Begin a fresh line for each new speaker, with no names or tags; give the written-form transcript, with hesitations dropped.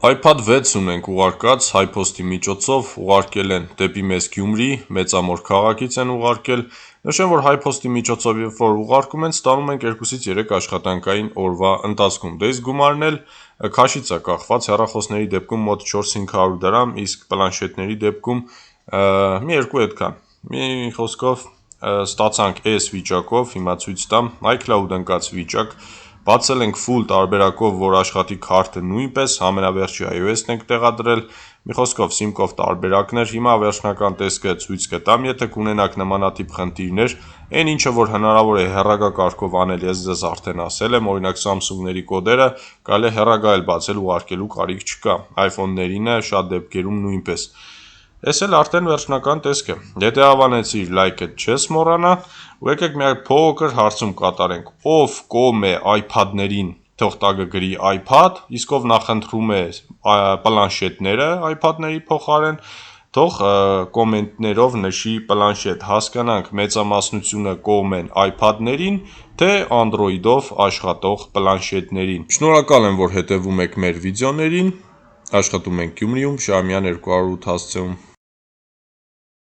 iPad 6 ունենք ուղարկած HiPost-ի միջոցով, ուղարկել են դեպի մեզ Գյումրի, մեծամոր քաղաքից են ուղարկել, նշեմ, որ HiPost-ի միջոցով երբ որ ուղարկում են, ստանում ենք 2-ից 3 աշխատանքային օրվա ընթացքում, դե իսկ գումարն էլ քաշից է կախված, հեռախոսների դեպքում մոտ 400-500 դրամ, իսկ պլանշետների դեպքում մի երկու այդքան, մի խոսքով ստացանք S վիճակով, հիմա ցույց տամ, iCloud ընկած վիճակ, բացել ենք full տարբերակով, որ աշխատի քարտը նույնպես, ամենավերջի iOS-ն ենք տեղադրել, մի խոսքով SIM-կով տարբերակներ, հիմա վերջնական տեսքը ցույց կտամ, եթե կունենաք նմանատիպ խնդիրներ, այն ինչը որ հնարավոր է հեռագա կարգով անել, ես ձեզ արդեն ասել եմ, օրինակ Samsung-ների կոդերը կարելի է հեռագա էլ բացել, ուղարկելու կարիք չկա, iPhone-ներինը շատ դեպքերում նույնպես։ Ես էլ արդեն վերջնական տեսքը, եթե հավանեցիր լայքը չես մոռանա, ու եկեք մի հատ փոքր հարցում կատարենք, ով կողմ է iPad-ներին, թող տագը գրի iPad, իսկ ով նախընտրում է պլանշետները iPad-ների փոխարեն, թող կոմենտներով նշի պլանշետ, հասկանանք մեծամասնությունը կողմ են iPad-ներին, թե Android-ով աշխատող պլանշետներին։ Շնորհակալ եմ, որ հետևում եք մեր վիդեոներին, աշխատում ենք Գյումրիում, Շահումյան 208 հասցեում։